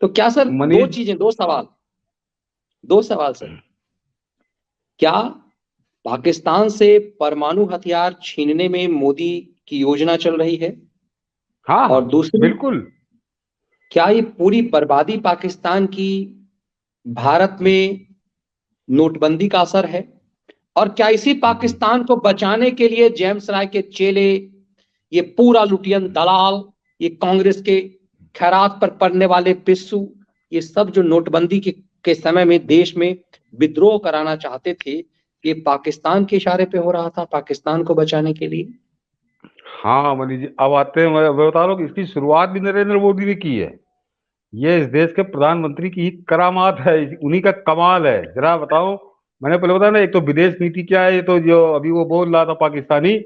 क्या सर, मनीष। दो सवाल सर। क्या पाकिस्तान से परमाणु हथियार छीनने में मोदी की योजना चल रही है? हाँ हाँ, और दूसरी, बिल्कुल। क्या ये पूरी बर्बादी पाकिस्तान की भारत में नोटबंदी का असर है? और क्या इसी जी। पाकिस्तान को बचाने के लिए जेम्स राय के चेले, ये पूरा लुटियन दलाल, ये कांग्रेस के खैरात पर पड़ने वाले पिस्सू, ये सब जो नोटबंदी के समय में देश में विद्रोह कराना चाहते थे, ये पाकिस्तान के इशारे पे हो रहा था, पाकिस्तान को बचाने के लिए? हाँ मनीष जी, अब आते हैं, मैं बता रहा हूँ कि इसकी शुरुआत भी नरेंद्र मोदी ने की है। ये इस देश के प्रधानमंत्री की ही करामात है, उन्हीं का कमाल है। जरा बताओ। मैंने पहले बताया ना, एक तो विदेश नीति क्या है, ये तो जो अभी वो बोल रहा था पाकिस्तानी,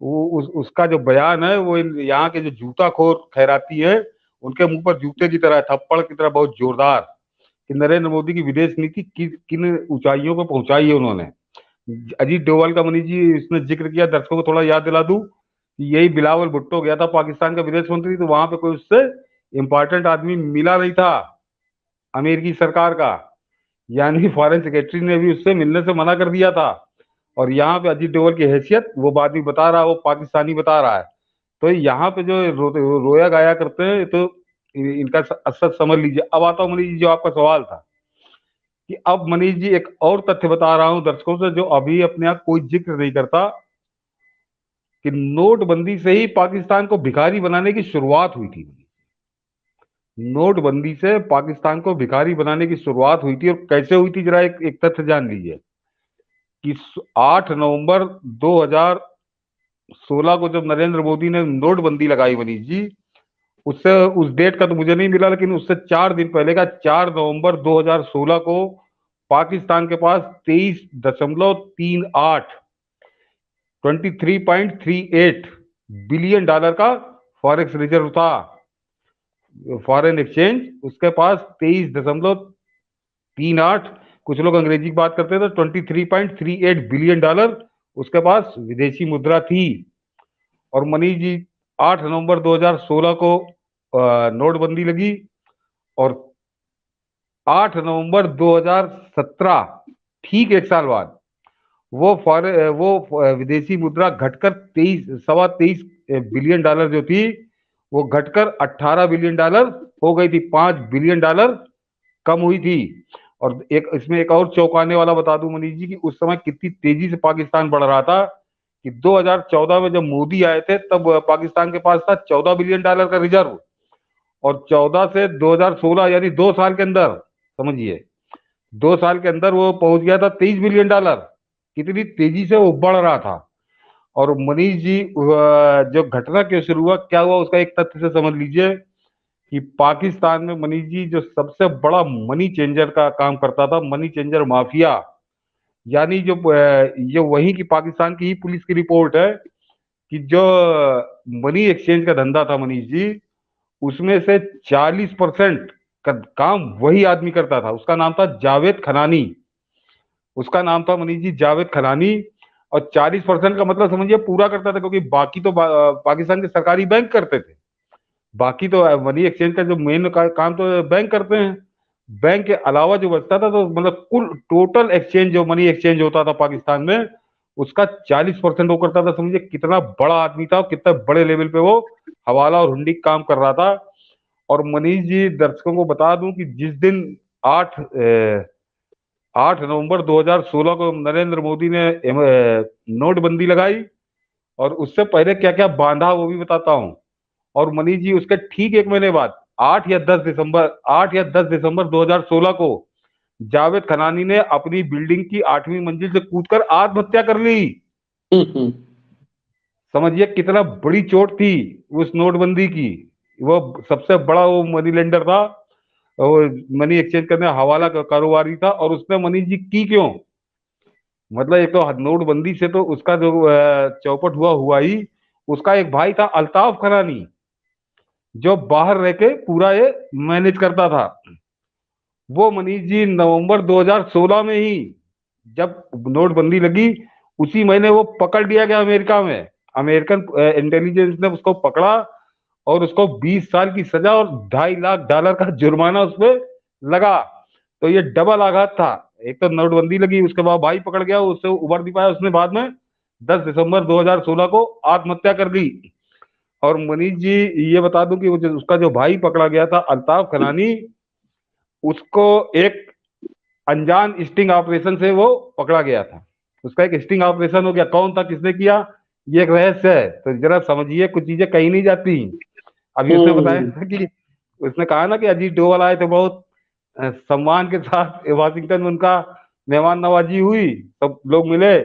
उसका जो बयान है वो यहाँ के जो जूताखोर खैराती है उनके मुंह पर जूते की तरह, थप्पड़ की तरह बहुत जोरदार, कि नरेंद्र मोदी की विदेश नीति किन ऊंचाइयों पर पहुंचाई है उन्होंने। अजीत डोभाल का मनीष जी इसने जिक्र किया, दर्शकों को थोड़ा याद दिला दूं कि यही बिलावल भुट्टो गया था पाकिस्तान का विदेश मंत्री, तो वहां पे कोई उससे इंपॉर्टेंट आदमी मिला नहीं था अमेरिकी सरकार का, यानी फॉरेन सेक्रेटरी ने भी उससे मिलने से मना कर दिया था। और यहाँ पे अजीत डोभाल की हैसियत वो आदमी बता रहा है, वो पाकिस्तानी बता रहा है। तो यहाँ पे जो रोया गाया करते हैं, तो इनका असर समझ लीजिए। अब आता हूँ मनीष जी, जो आपका सवाल था, कि अब मनीष जी एक और तथ्य बता रहा हूं दर्शकों से, जो अभी अपने आप कोई जिक्र नहीं करता, कि नोटबंदी से ही पाकिस्तान को भिखारी बनाने की शुरुआत हुई थी। नोटबंदी से पाकिस्तान को भिखारी बनाने की शुरुआत हुई थी, और कैसे हुई थी जरा एक तथ्य जान लीजिए, कि 8 नवंबर 2016 को जब नरेंद्र मोदी ने नोटबंदी लगाई मनीष जी, उससे, उस डेट का तो मुझे नहीं मिला, लेकिन उससे 4 दिन पहले का 4 नवंबर 2016 को पाकिस्तान के पास 23.38 23.38 बिलियन डॉलर का फॉरेक्स रिजर्व था, फॉरेन एक्सचेंज उसके पास 23.38, कुछ लोग अंग्रेजी की बात करते थे, 23.38 बिलियन डॉलर उसके पास विदेशी मुद्रा थी। और मनीष जी, 8 नवंबर 2016 को नोटबंदी लगी, और 8 नवंबर 2017, ठीक एक साल बाद, वो विदेशी मुद्रा घटकर 23 सवा 23 बिलियन डॉलर जो थी, वो घटकर 18 बिलियन डॉलर हो गई थी। 5 बिलियन डॉलर कम हुई थी। और एक इसमें एक और चौंकाने वाला बता दूं मनीष जी, कि उस समय कितनी तेजी से पाकिस्तान बढ़ रहा था, कि 2014 में जब मोदी आए थे तब पाकिस्तान के पास था 14 बिलियन डॉलर का रिजर्व, और 14 से 2016 यानी 2 साल के अंदर, समझिए 2 साल के अंदर वो पहुंच गया था 23 बिलियन डॉलर। कितनी तेजी से वो बढ़ रहा था। और मनीष जी, जो घटना क्यों शुरू हुआ, क्या हुआ, उसका एक तथ्य से समझ लीजिए, कि पाकिस्तान में मनीष जी जो सबसे बड़ा मनी चेंजर का काम करता था, मनी चेंजर माफिया, यानी जो ये वही की पाकिस्तान की ही पुलिस की रिपोर्ट है, कि जो मनी एक्सचेंज का धंधा था मनीष जी, उसमें से 40% का काम वही आदमी करता था। उसका नाम था जावेद खनानी। उसका नाम था मनीष जी जावेद खनानी। और 40% का मतलब समझिए पूरा करता था, क्योंकि बाकी तो पाकिस्तान के सरकारी बैंक करते थे। बाकी तो मनी एक्सचेंज का जो मेन काम तो बैंक करते हैं। बैंक के अलावा जो बचता था, तो मतलब कुल टोटल एक्सचेंज जो मनी एक्सचेंज होता था पाकिस्तान में, उसका 40% वो करता था। समझिए कितना बड़ा आदमी था, कितना बड़े लेवल पे वो हवाला और हुंडी काम कर रहा था। और मनीष जी, दर्शकों को बता दूं कि जिस दिन 8 8 नवंबर 2016 को नरेंद्र मोदी ने नोटबंदी लगाई, और उससे पहले क्या क्या बांधा वो भी बताता हूं। और मनीष जी, उसके ठीक एक महीने बाद 8 या 10 दिसंबर 2016 को जावेद खनानी ने अपनी बिल्डिंग की 8वीं मंजिल से कूदकर आत्महत्या कर ली। समझिए कितना बड़ी चोट थी उस नोटबंदी की। वो सबसे बड़ा वो मनी लेंडर था, वो मनी एक्सचेंज करने हवाला का कारोबारी था। और उसने मनीष जी की क्यों, मतलब एक तो नोटबंदी से तो उसका जो चौपट हुआ हुआ ही, उसका एक भाई था अल्ताफ खनानी, जो बाहर रह के पूरा ये मैनेज करता था। वो मनीष जी नवंबर 2016 में ही, जब नोटबंदी लगी, उसी महीने वो पकड़ लिया गया अमेरिका में। अमेरिकन इंटेलिजेंस ने उसको पकड़ा, और उसको 20 साल की सजा और $2.5 लाख का जुर्माना उसपे लगा। तो ये डबल आघात था। एक तो नोटबंदी लगी, उसके बाद भाई पकड़ गया, उससे उबर नहीं पाया, उसने बाद में 10 दिसंबर 2016 को आत्महत्या कर ली। और मनीष जी, ये बता दूं कि उसका जो भाई पकड़ा गया था अल्ताफ खनानी, उसको एक अनजान स्टिंग ऑपरेशन से वो पकड़ा गया था। उसका एक स्टिंग ऑपरेशन हो गया, कौन था, किसने किया, ये एक रहस्य है। तो जरा समझिए, कुछ चीजें कही नहीं जाती। अभी उसने बताया हम्म। था कि उसने कहा ना कि अजीत डोभाल आए थे, बहुत सम्मान के साथ वाशिंगटन में उनका मेहमान नवाजी हुई, सब लोग मिले।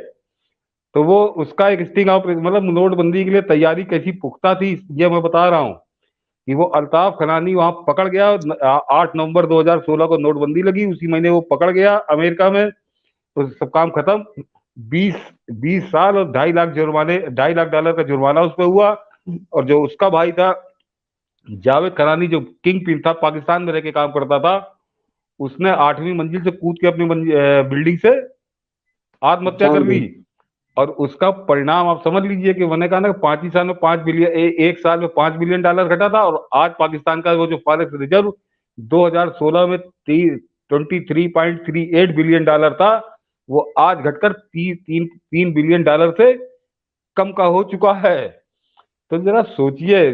तो वो उसका एक स्टिंग ऑपरेशन, मतलब नोटबंदी के लिए तैयारी कैसी पुख्ता थी, ये मैं बता रहा हूँ कि वो अल्ताफ खनानी वहां पकड़ गया। 8 नवंबर 2016 को नोटबंदी लगी, उसी महीने वो पकड़ गया अमेरिका में। तो सब काम खत्म। 20 20 साल और $2.5 लाख का जुर्माना उस पर हुआ। और जो उसका भाई था जावेद खनानी, जो किंग पिन था, पाकिस्तान में रह के काम करता था, उसने 8वीं मंजिल से कूद के अपनी बिल्डिंग से आत्महत्या कर जान ली। ली। और उसका परिणाम आप समझ लीजिए कि मैंने कहा ना, 5 ही साल में 5 बिलियन, एक साल में $5 बिलियन घटा था। और आज पाकिस्तान का वो जो फॉरेक्स रिजर्व 2016 में 23.38 बिलियन डॉलर था, वो आज घटकर 3 बिलियन डॉलर से कम का हो चुका है। तो जरा सोचिए,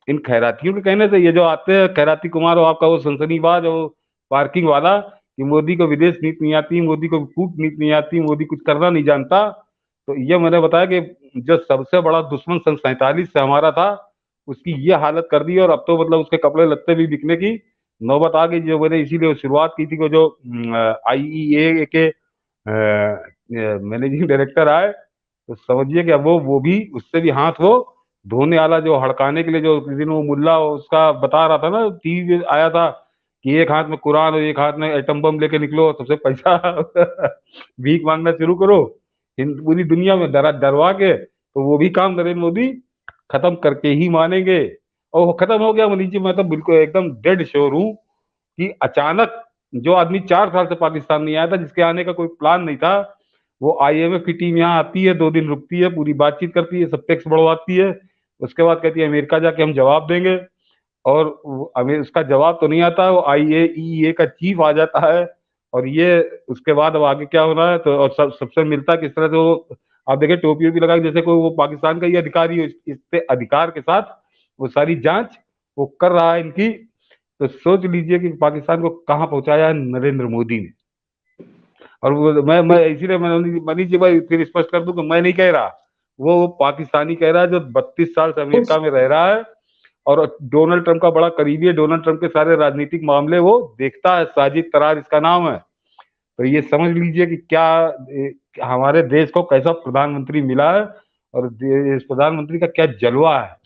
इन खैरातियों के कहने से, ये जो आते हैं खैराती कुमार और आपका वो सनसनीबाज और पार्किंग वाला, कि मोदी को विदेश नीति नहीं आती, मोदी को कूटनीति नहीं आती, मोदी कुछ करना नहीं जानता। तो ये मैंने बताया कि जो सबसे बड़ा दुश्मन सन 47 से हमारा था, उसकी ये हालत कर दी। और अब तो मतलब उसके कपड़े लत्ते भी बिकने की नौबत आ गई। जो मैंने इसीलिए शुरुआत की थी कि जो IEA के मैनेजिंग डायरेक्टर आए, तो समझिए कि अब वो भी, उससे भी हाथ वो धोने वाला, जो हड़काने के लिए, जो किसी दिन वो मुल्ला उसका बता रहा था ना, टीवी में आया था कि एक हाथ में कुरान और एक हाथ में एटम बम लेके निकलो, सबसे पैसा भीख मांगना शुरू करो पूरी दुनिया में डरवा के। तो वो भी काम नरेंद्र मोदी खत्म करके ही मानेंगे। और वो खत्म हो गया मनीष जी। मैं तो बिल्कुल एकदम डेड श्योर हूँ कि अचानक जो आदमी 4 साल से पाकिस्तान नहीं आया था, जिसके आने का कोई प्लान नहीं था, वो IMF की टीम यहाँ आती है, 2 दिन रुकती है, पूरी बातचीत करती है, सब टैक्स बढ़वाती है, उसके बाद कहती है अमेरिका जाके हम जवाब देंगे। और हमें उसका जवाब तो नहीं आता, वो IAEA का चीफ आ जाता है। और ये उसके बाद अब आगे क्या होना है, तो और सबसे मिलता किस तरह से वो, आप देखें टोपी वोपी लगा के, जैसे कोई वो पाकिस्तान का ही अधिकारी हो, इससे अधिकार के साथ वो सारी जांच वो कर रहा है इनकी। तो सोच लीजिए कि पाकिस्तान को कहाँ पहुंचाया है नरेंद्र मोदी ने। और वो मैं इसीलिए मनीष जी भाई फिर स्पष्ट कर दूं कि मैं नहीं कह रहा, वो पाकिस्तानी कह रहा है, जो 32 साल से कुछ अमेरिका में रह रहा है और डोनाल्ड ट्रंप का बड़ा करीबी है। डोनाल्ड ट्रंप के सारे राजनीतिक मामले वो देखता है, साजिद तरार इसका नाम है। तो ये समझ लीजिए कि क्या हमारे देश को कैसा प्रधानमंत्री मिला है और इस प्रधानमंत्री का क्या जलवा है।